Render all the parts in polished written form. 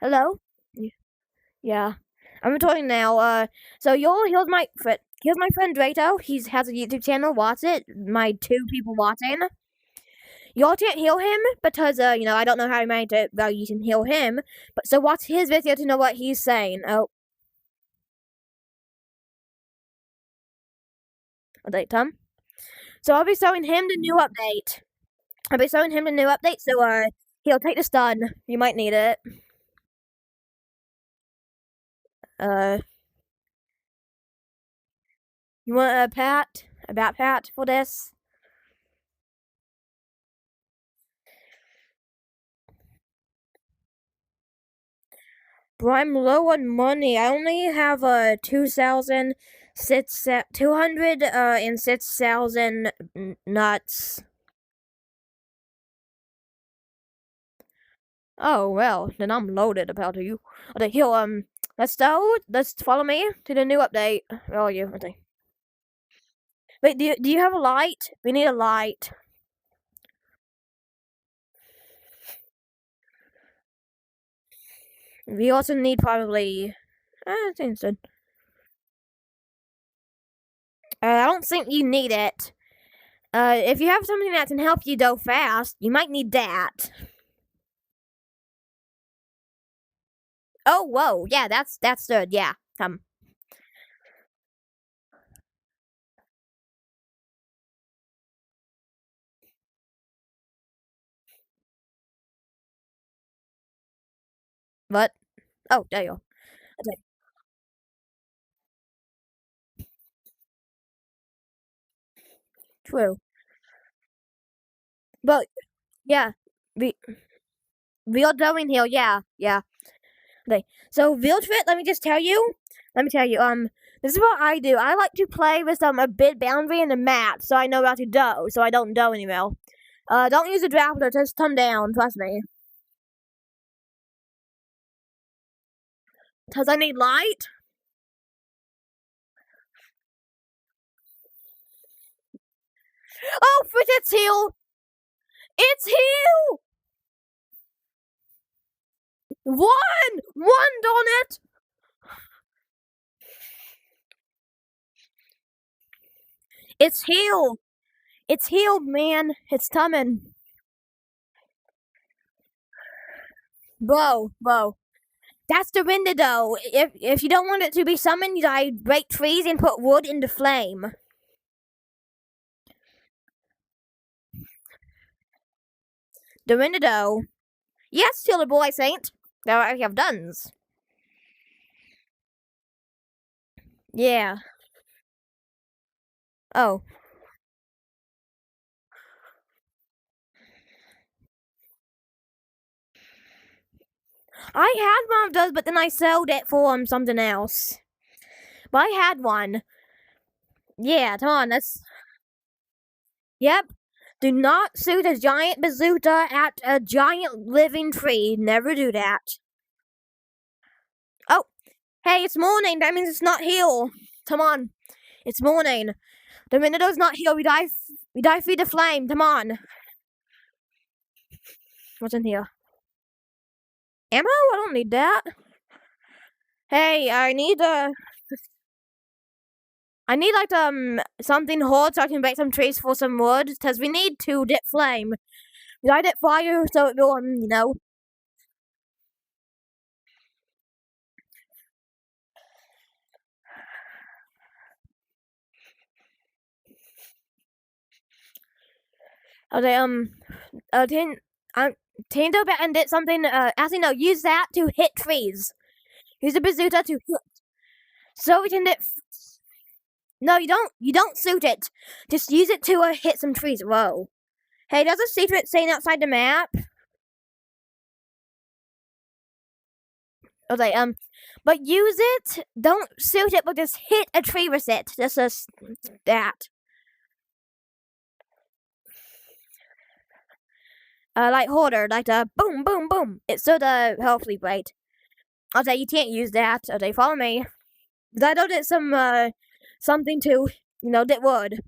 Hello? Yeah. I'm talking now. So here's my friend Drato. He's has a YouTube channel. Watch it. My two people watching. Y'all can't heal him because I don't know how to manage it. Well, you can heal him, but so watch his video to know what he's saying. Oh, update Tom. So I'll be showing him the new update. So he'll take the stun. You might need it. Uh, you want a bat pat for this? Bro, I'm low on money. I only have 200 and 6,000 nuts. Oh well, then I'm loaded about you. Okay, here let's follow me to the new update. Where are you? Okay. Wait, do you have a light? We need a light. We also need probably I think so. I don't think you need it. If you have something that can help you go fast, you might need that. Oh, whoa, yeah, that's good. Yeah, what? Oh, there you go. Okay, true. But yeah, we we are going here. Yeah, yeah. Okay, so Viltrit, let me tell you. This is what I do. I like to play with a bit boundary in the map, so I know how to do, so I don't do anymore. Don't use the Drapler, just come down. Trust me, cause I need light. Oh, frick, it's heal. It's heal. One, darn it. It's healed. It's healed, man. It's coming. Bro. That's the window. If you don't want it to be summoned, I break trees and put wood in the flame. The window. Yes, Tilda boy saint. Now I have duns. Yeah. Oh. I had one of those, but then I sold it for something else. But I had one. Yeah, come on, that's yep. Do not shoot a giant bazooka at a giant living tree. Never do that. Oh, hey, it's morning. That means it's not heal. Come on, it's morning. The Minotau's not heal. We die. We die through the flame. Come on. What's in here? Ammo? I don't need that. Hey, I need like something hard so I can make some trees for some wood. Cause we need to get flame. We light it fire so it will Okay, tin, Tinto and did something. Actually, no. Use that to hit trees. Use the bazooka to hit. So we can hit. No, you don't. You don't shoot it. Just use it to hit some trees. Whoa. Hey, there's a secret saying outside the map. Okay, but use it. Don't shoot it, but just hit a tree with it. Just that. Like hoarder, like the boom, boom, boom. It's so the hopefully right. Okay, you can't use that. Okay, follow me. I know that something to that would.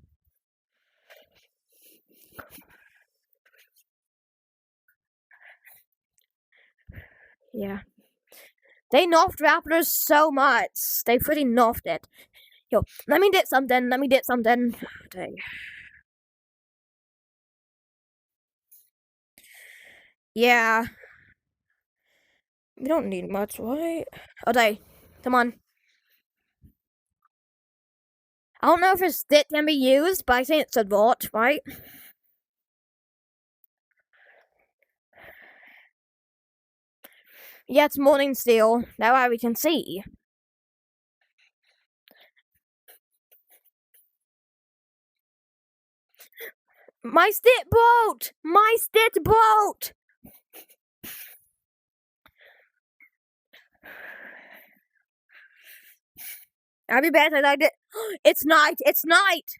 Yeah. They nerfed Raptors so much. They pretty nerfed it. Yo, let me get something. Dang. Yeah. We don't need much, right? Okay. Come on. I don't know if a stick can be used, but I think it's a lot, right? Yeah, it's morning still. That way we can see. My stick broke! My stick broke! I'll be back. I like it. It's night. It's night.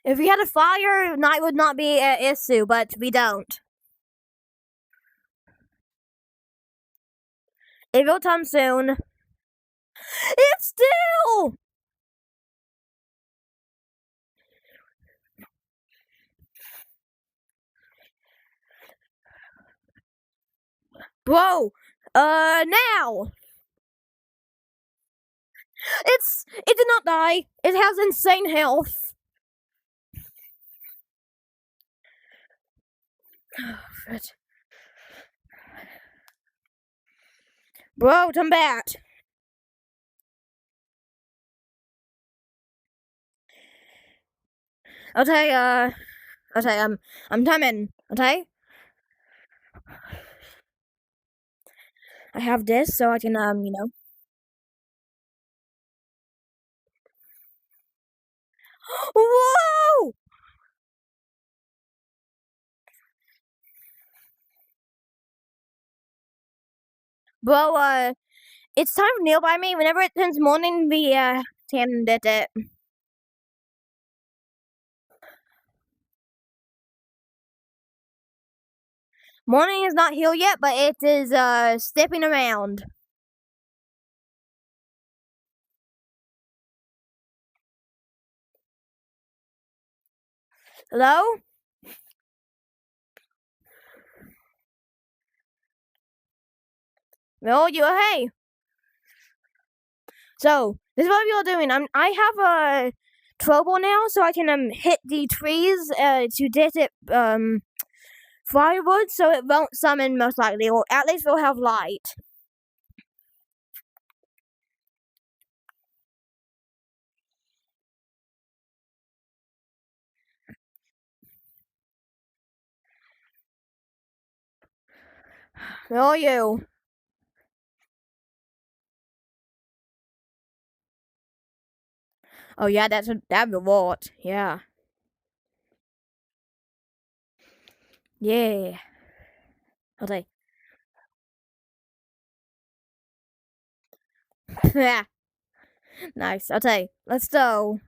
If we had a fire, night would not be an issue, but we don't. It will come soon. It's still! Bro, now! It did not die. It has insane health. Bro, come back. Okay, I'm coming, okay? I have this so I can, Whoa! Bro, it's time to kneel by me. Whenever it turns morning, we, can get it. Morning is not here yet, but it is, stepping around. Hello? No, you hey. So this is what we are doing. I have a trouble now, so I can hit the trees to get it firewood, so it won't summon most likely, or at least we'll have light. Where are you? Oh yeah, that'd be a lot. Yeah. Yeah. Okay. Yeah. Nice. Okay. Let's go.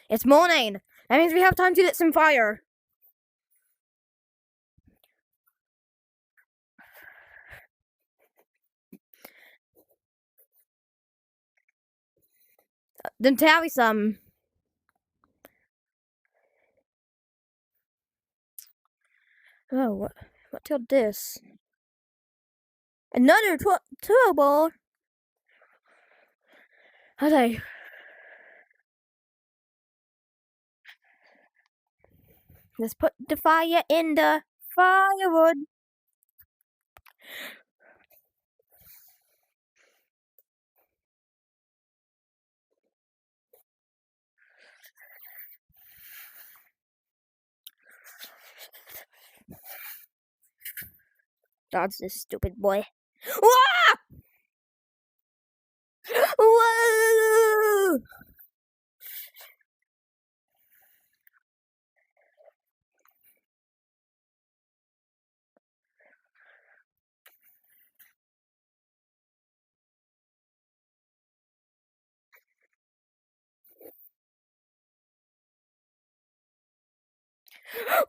It's morning. That means we have time to get some fire. Then tell me some. Oh, what till this? Another turbo. Okay. Let's put the fire in the firewood. Dodge this stupid boy. Wah! Whoa!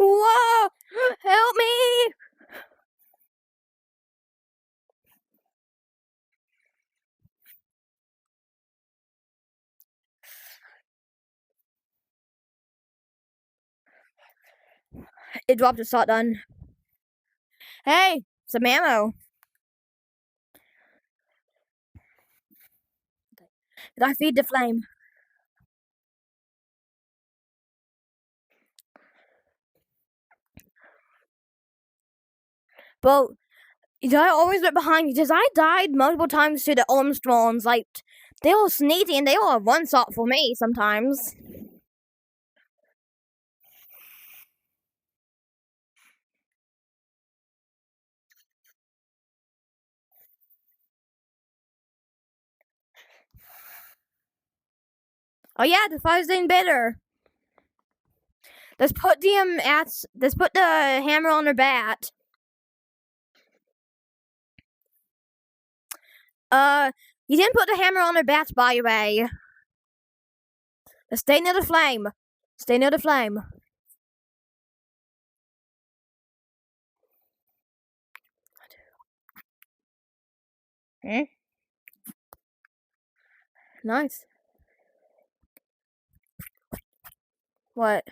Whoa! Help me! It dropped a shotgun. Hey, some ammo. Did I feed the flame? But I always look behind me because I died multiple times to the Armstrongs. Like, they were sneaky and they were one shot for me sometimes. Oh yeah, the fire's getting better. Let's put the hammer on her bat. You didn't put the hammer on her bat, by the way. Stay near the flame. Stay near the flame. Hmm? Nice. What?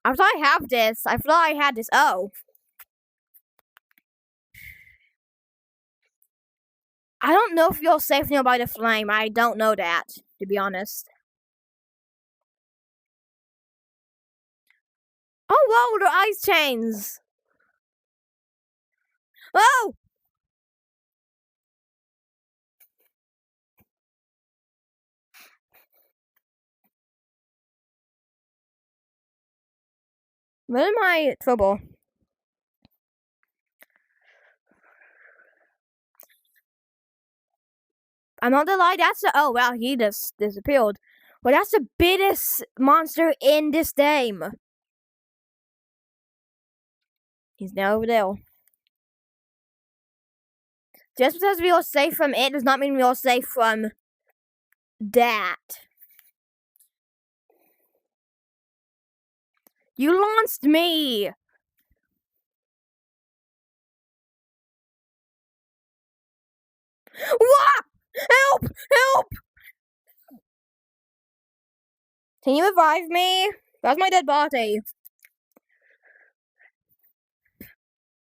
I thought I have this. I thought I had this. Oh. I don't know if you're safe nearby the flame. I don't know that, to be honest. Oh, whoa, the ice chains. Oh! What am I trouble? I'm not gonna lie, that's the. Oh, wow, he just disappeared. Well, that's the biggest monster in this game. He's now over there. Just because we are safe from it does not mean we are safe from that. You launched me! What? Help! Help! Can you revive me? That's my dead body.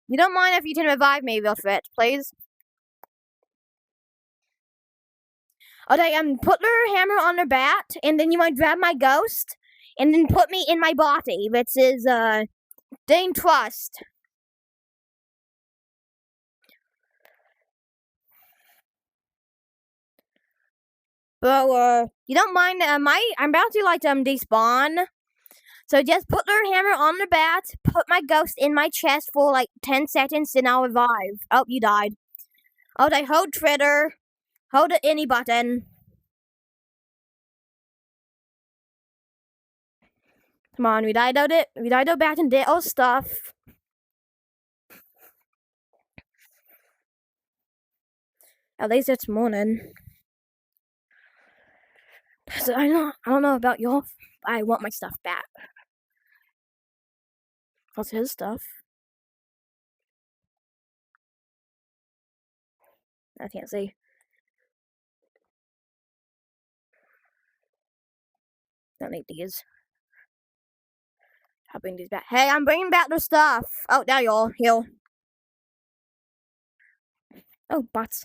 You don't mind if you can revive me, Wilfred, please? Okay, put your hammer on the bat, and then you might grab my ghost, and then put me in my body, which is, Dane Trust. But, you don't mind, I'm about to, like, despawn. So just put your hammer on the bat, put my ghost in my chest for, like, 10 seconds, then I'll revive. Oh, you died. Okay, hold trigger. Hold the any button. Come on, we died out it. We died out back and did all stuff. At least it's morning. So I don't know about y'all. I want my stuff back. What's his stuff? I can't see. Don't need these. I'll bring these back. Hey, I'm bringing back the stuff. Oh, there y'all. Heal. Oh, bots.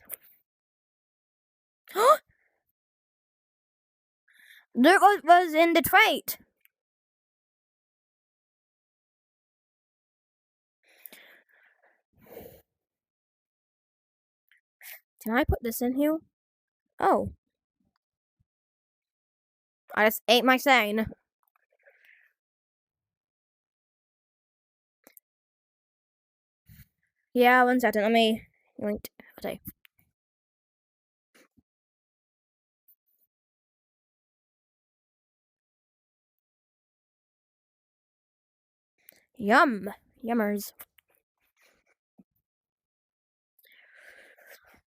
There was in the trait. Can I put this in here? Oh. I just ate my sane. Yeah, 1 second. Let me. Okay. Yum. Yummers.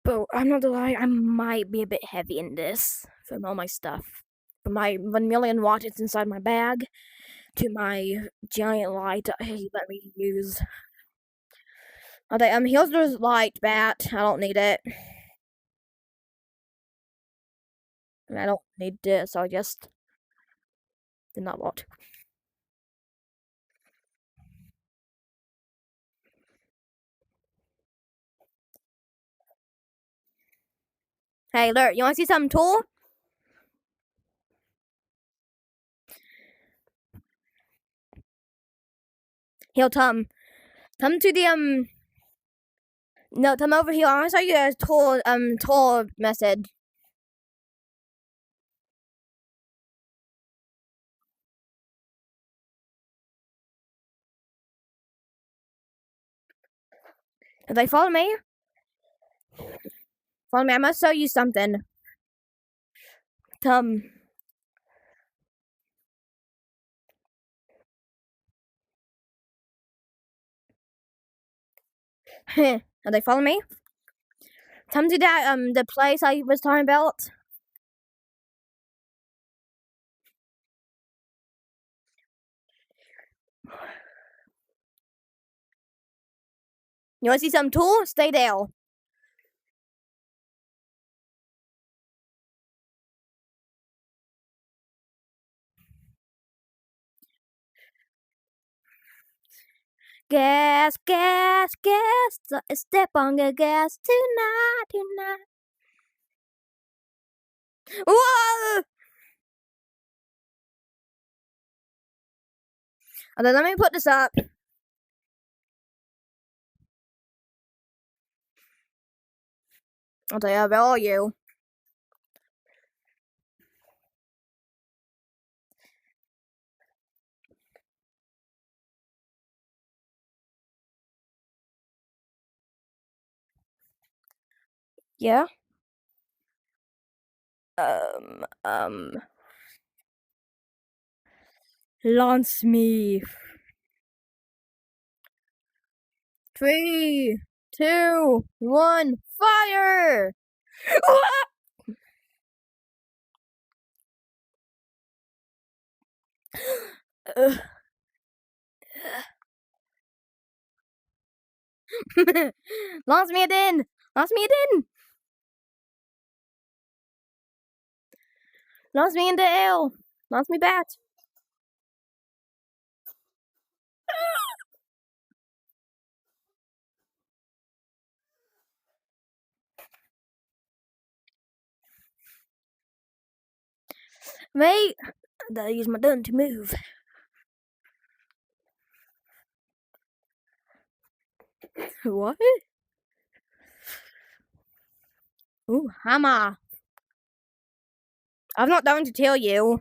But I'm not gonna lie, I might be a bit heavy in this from all my stuff. From my 1 million watts inside my bag to my giant light he let me use. Okay, here's the light bat. I don't need it. I don't need this, so I just did not want. Hey, look, you want to see something cool? Here, Tom. Come to the No, come over here. I want to show you a tour message. If they follow me, I must show you something. Tom. If they follow me, come to that the place I was talking about. You want to see something cool? Stay there. Gas, gas, gas. Step on the gas tonight. Whoa! Okay, let me put this up. Okay, where are you? Yeah. Launch me. 3, 2, 1, fire! Launch me again! Launch me again! Launch me into hell! Launch me back! Wait! I gotta use my gun to move. What? Ooh, hammer. I'm not going to tell you.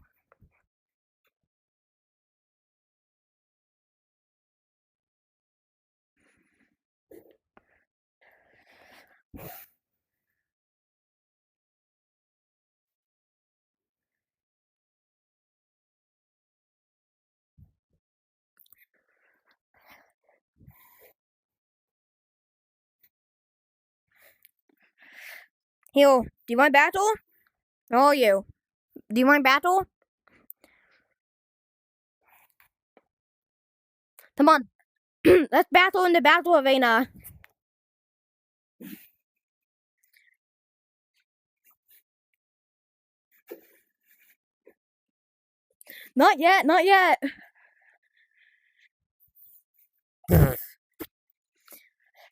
Here, do you want battle? Or are you? Do you want battle? Come on. Let's battle in the battle arena. Not yet, not yet.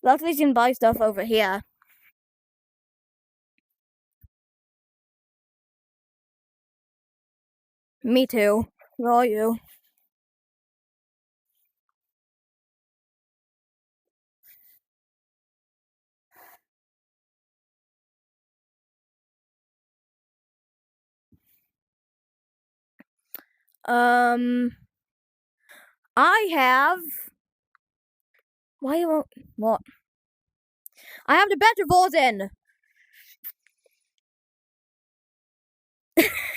Luckily, you can buy stuff over here. Me too. Where are you? I have. Why you won't? What? I have the better version,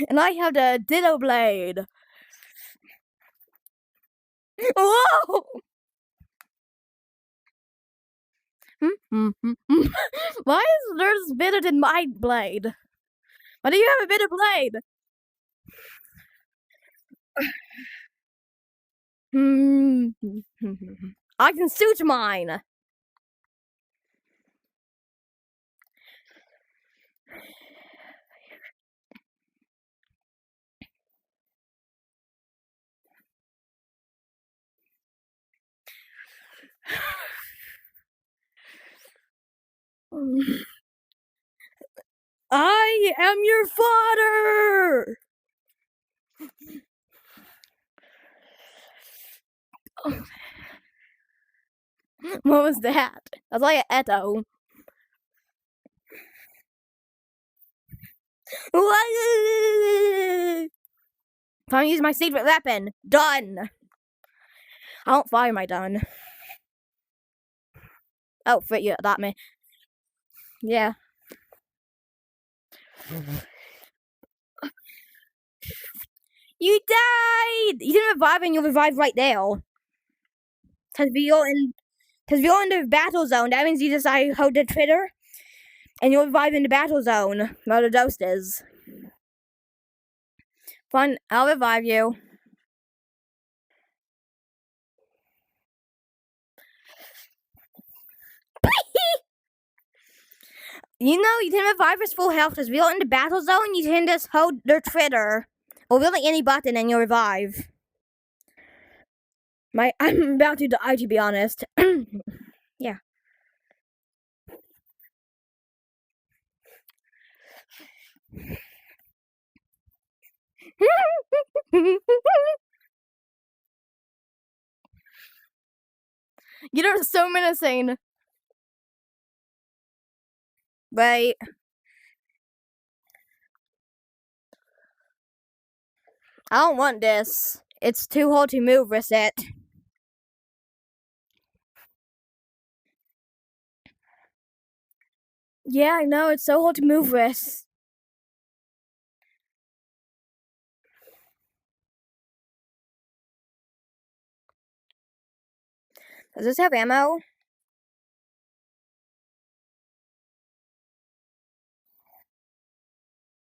and I have the Ditto Blade. Whoa! Why is theirs better than my blade? Why do you have a better blade? I can suit mine. I am your father! What was that? That's like an echo. Time to use my secret weapon. Done. I don't fire my gun. Oh, frick, you got me. Yeah. You died! You didn't revive and you'll revive right there. Because you're in the battle zone. That means you decide how to trigger. And you'll revive in the battle zone. Where the ghost is. Fine, I'll revive you. You know, you can revive his full health because we're in the battle zone. You can just hold the trigger. Or really any button and you'll revive. I'm about to die, to be honest. Yeah. You're so menacing. Wait. I don't want this. It's too hard to move with it. Yeah, I know. It's so hard to move with. Does this have ammo?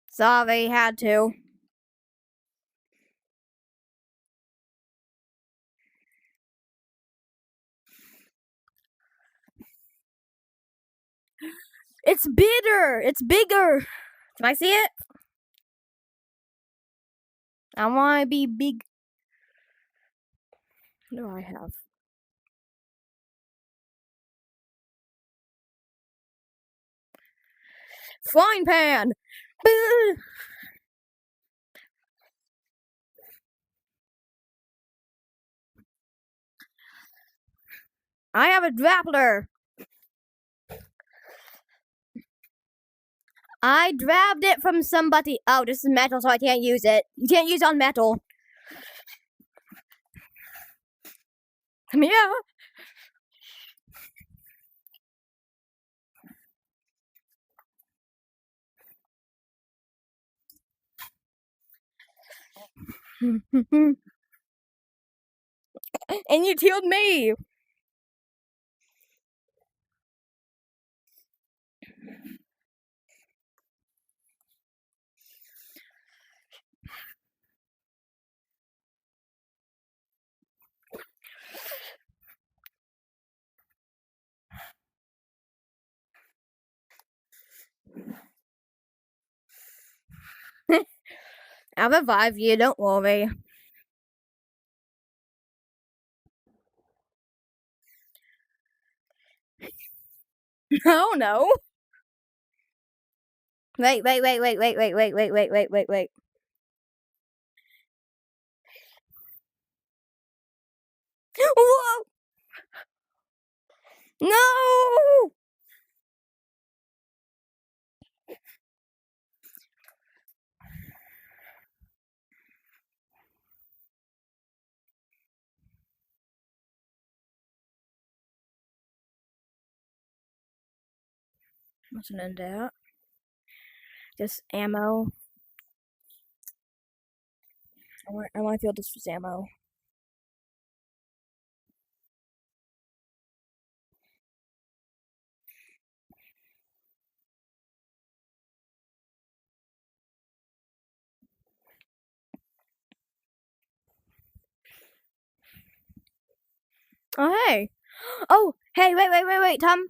Sorry, had to. It's bigger. It's bigger. Can I see it? I want to be big. What do I have? Frying pan. I have a grappler. I grabbed it from somebody. Oh, this is metal, so I can't use it. You can't use it on metal. Come here. And you killed me. I'll revive you, don't worry. Oh no. Wait. Whoa! No! Wasn't in that. Just ammo. I want to feel this was ammo. Oh, hey. Oh, hey, wait, Tom.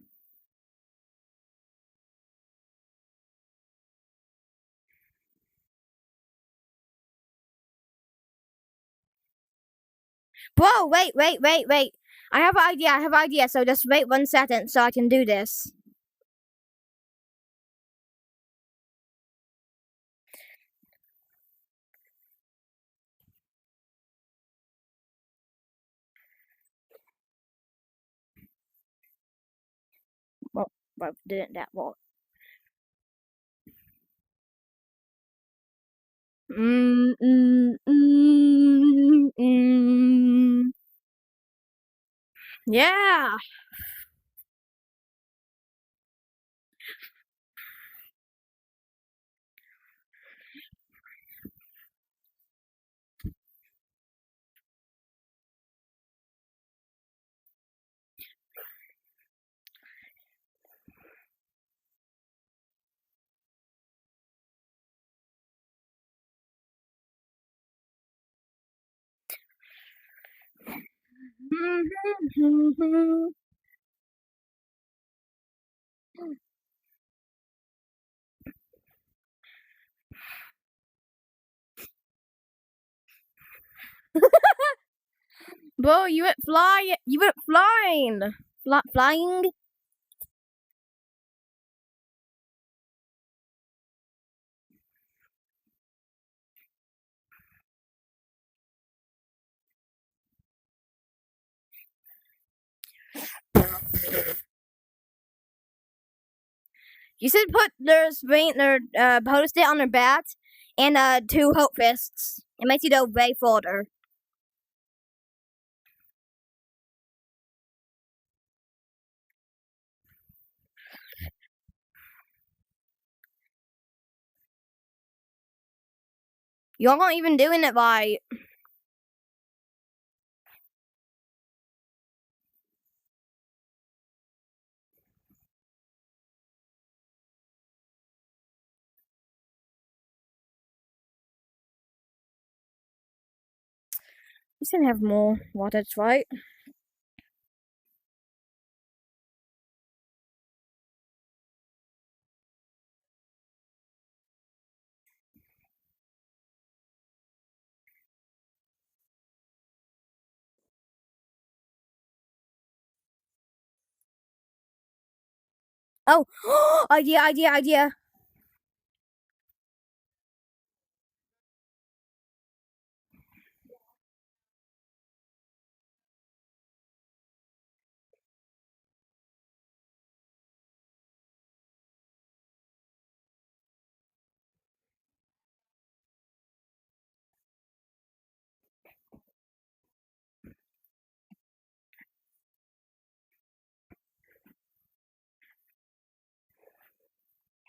Whoa, wait. I have an idea, so just wait 1 second so I can do this. but didn't that well. Mm, mm, mm, mm. Yeah. Bro, you went fly. You went flying. Flying. You should put their post it on their bat and two hope fists. It makes you go way further. Y'all not even doing it right. You should have more wattage, right? Oh, idea.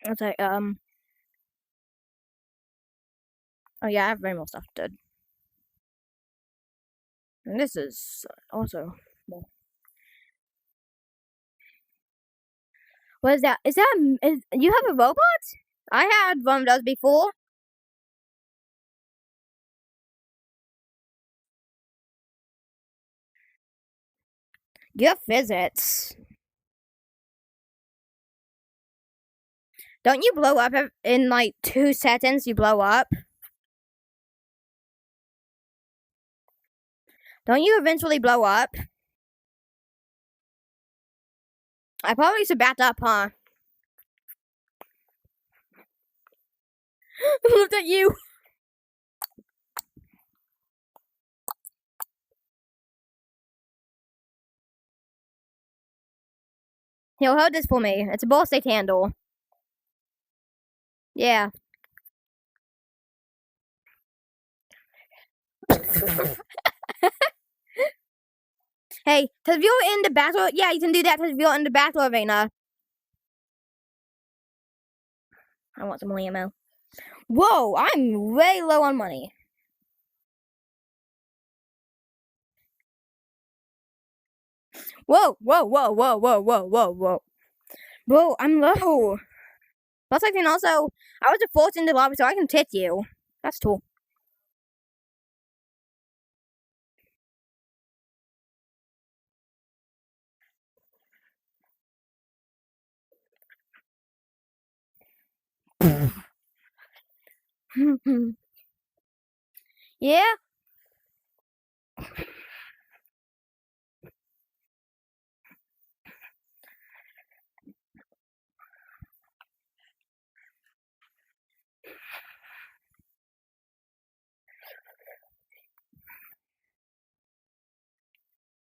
Okay, oh yeah, I have very more stuff to do. And this is also more. What is that? You have a robot? I had one of those before. You have physics. Don't you blow up in like 2 seconds? You blow up. Don't you eventually blow up? I probably should back up, huh? Look at you. He'll hold this for me. It's a ball stick handle. Yeah. Hey, because if you're in the battle, yeah, you can do that because if you're in the battle arena. I want some more ammo. Whoa, I'm way low on money. Whoa. Whoa, I'm low. Plus, I can also, I was a force in the lobby, so I can tip you. That's cool. Yeah.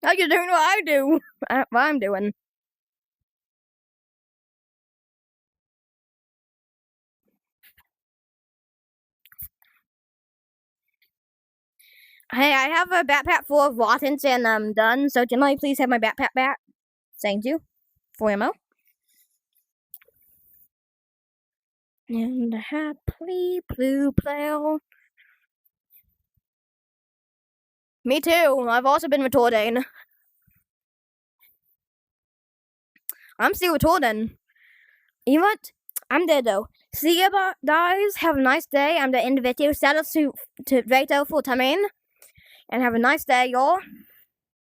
Now you're doing what I do. What I'm doing. Hey, I have a backpack full of rottens and I'm done. So can I please have my backpack back? Thank you. For ammo. And a happily blue plow. Me too. I've also been retorting. I'm still retorting. You know what? I'm dead though. See you guys. Have a nice day. I'm the end of the video. Shout out to Vito for coming. And have a nice day, y'all.